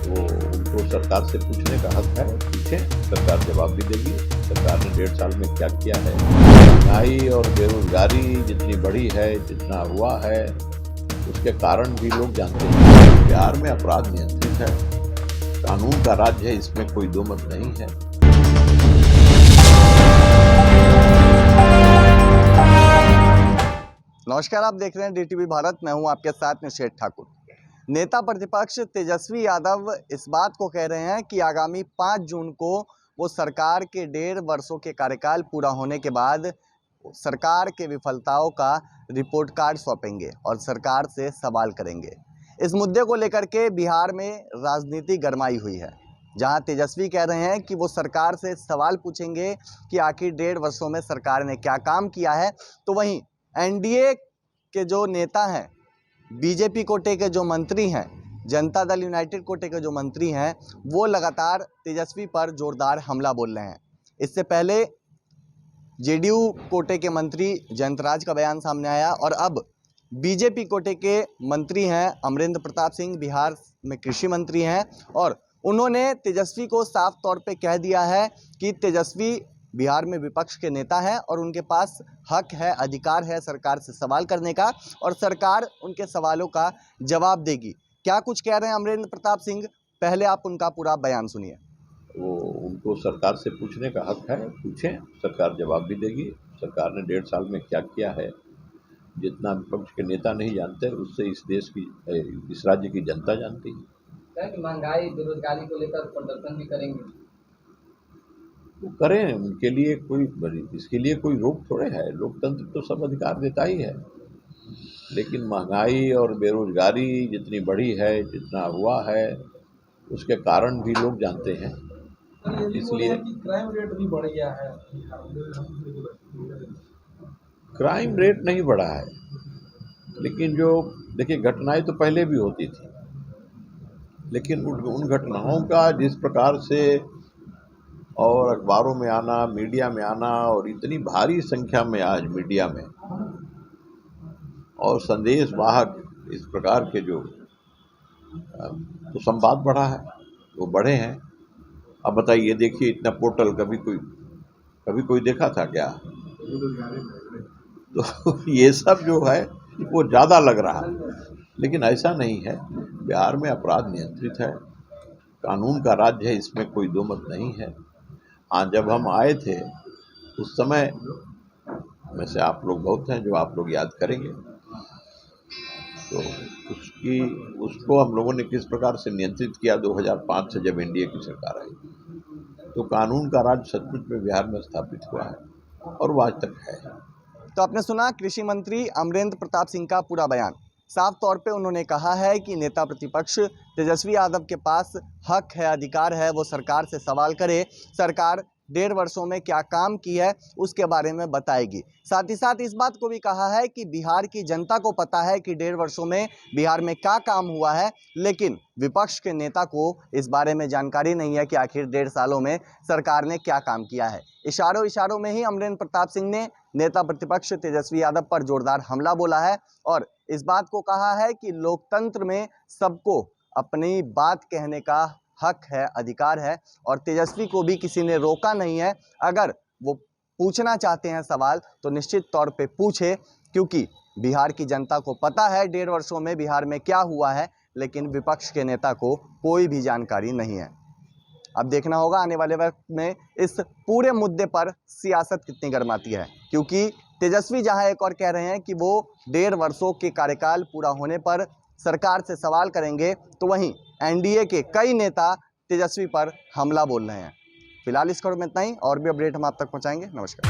वो उनको सरकार से पूछने का हक है, पूछें, सरकार जवाब भी देगी। सरकार ने 1.5 साल में क्या किया है। महंगाई और बेरोजगारी जितनी बढ़ी है, जितना हुआ है, उसके कारण भी लोग जानते हैं। बिहार में अपराध नियंत्रित है, कानून का राज्य है, इसमें कोई दो मत नहीं है। नमस्कार, आप देख रहे हैं डीटीवी भारत। मैं हूं आपके साथ निषेध ठाकुर। नेता प्रतिपक्ष तेजस्वी यादव इस बात को कह रहे हैं कि आगामी 5 जून को वो सरकार के 1.5 वर्षों के कार्यकाल पूरा होने के बाद सरकार के विफलताओं का रिपोर्ट कार्ड सौंपेंगे और सरकार से सवाल करेंगे। इस मुद्दे को लेकर के बिहार में राजनीति गरमाई हुई है, जहां तेजस्वी कह रहे हैं कि वो सरकार से सवाल पूछेंगे कि आखिर 1.5 वर्षों में सरकार ने क्या काम किया है। तो वहीं एनडीए के जो नेता हैं, बीजेपी कोटे के जो मंत्री हैं, जनता दल यूनाइटेड कोटे के जो मंत्री हैं, वो लगातार तेजस्वी पर जोरदार हमला बोल रहे हैं। इससे पहले जेडीयू कोटे के मंत्री जयंतराज का बयान सामने आया और अब बीजेपी कोटे के मंत्री हैं अमरेंद्र प्रताप सिंह, बिहार में कृषि मंत्री हैं, और उन्होंने तेजस्वी को साफ तौर पे कह दिया है कि तेजस्वी बिहार में विपक्ष के नेता हैं और उनके पास हक है, अधिकार है सरकार से सवाल करने का, और सरकार उनके सवालों का जवाब देगी। क्या कुछ कह रहे हैं अमरेंद्र प्रताप सिंह, पहले आप उनका पूरा बयान सुनिए। वो उनको सरकार से पूछने का हक है, पूछें, सरकार जवाब भी देगी। सरकार ने 1.5 साल में क्या किया है, जितना विपक्ष के नेता नहीं जानते, उससे इस देश की, इस राज्य की जनता जानती है। महंगाई बेरोजगारी को लेकर प्रदर्शन भी करेंगे, वो करें, उनके लिए कोई, इसके लिए कोई रोक थोड़े है। लोकतंत्र तो सब अधिकार देता ही है, लेकिन महंगाई और बेरोजगारी जितनी बढ़ी है, जितना हुआ है, उसके कारण भी लोग जानते हैं। इसलिए क्राइम रेट भी बढ़ गया है। क्राइम रेट नहीं बढ़ा है, लेकिन जो देखिए, घटनाएं तो पहले भी होती थी, लेकिन उन घटनाओं का जिस प्रकार से और अखबारों में आना, मीडिया में आना, और इतनी भारी संख्या में आज मीडिया में और संदेश वाहक इस प्रकार के जो तो संवाद बढ़ा है, वो बढ़े हैं। अब बताइए, देखिए, इतना पोर्टल कभी कोई देखा था क्या? तो ये सब जो है वो ज़्यादा लग रहा है, लेकिन ऐसा नहीं है। बिहार में अपराध नियंत्रित है, कानून का राज्य है, इसमें कोई दो मत नहीं है। हाँ, जब हम आए थे उस समय में से आप लोग बहुत हैं जो आप लोग याद करेंगे, तो उसको हम लोगों ने किस प्रकार से नियंत्रित किया 2005 से, जब एनडीए की सरकार आई। तो कानून का राज सचमुच में बिहार में स्थापित हुआ है और वो आज तक है। तो आपने सुना कृषि मंत्री अमरेंद्र प्रताप सिंह का पूरा बयान। साफ तौर पे उन्होंने कहा है कि नेता प्रतिपक्ष तेजस्वी यादव के पास हक है, अधिकार है, वो सरकार से सवाल करे, सरकार 1.5 वर्षों में क्या काम की है उसके बारे में बताएगी। साथ ही साथ इस बात को भी कहा है कि बिहार की जनता को पता है कि 1.5 वर्षों में बिहार में क्या काम हुआ है, लेकिन विपक्ष के नेता को इस बारे में जानकारी नहीं है कि आखिर 1.5 सालों में सरकार ने क्या काम किया है। इशारों में ही अमरेंद्र प्रताप सिंह ने नेता प्रतिपक्ष तेजस्वी यादव पर जोरदार हमला बोला है और इस बात को कहा है कि लोकतंत्र में सबको अपनी बात कहने का हक है, अधिकार है, और तेजस्वी को भी किसी ने रोका नहीं है। अगर वो पूछना चाहते हैं सवाल तो निश्चित तौर पे पूछे, क्योंकि बिहार की जनता को पता है 1.5 वर्षों में बिहार में क्या हुआ है, लेकिन विपक्ष के नेता को कोई भी जानकारी नहीं है। अब देखना होगा आने वाले वक्त में इस पूरे मुद्दे पर सियासत कितनी गर्माती है, क्योंकि तेजस्वी जहां एक और कह रहे हैं कि वो 1.5 वर्षों के कार्यकाल पूरा होने पर सरकार से सवाल करेंगे, तो वहीं एनडीए के कई नेता तेजस्वी पर हमला बोल रहे हैं। फिलहाल इस खबर में इतना ही, और भी अपडेट हम आप तक पहुंचाएंगे। नमस्कार।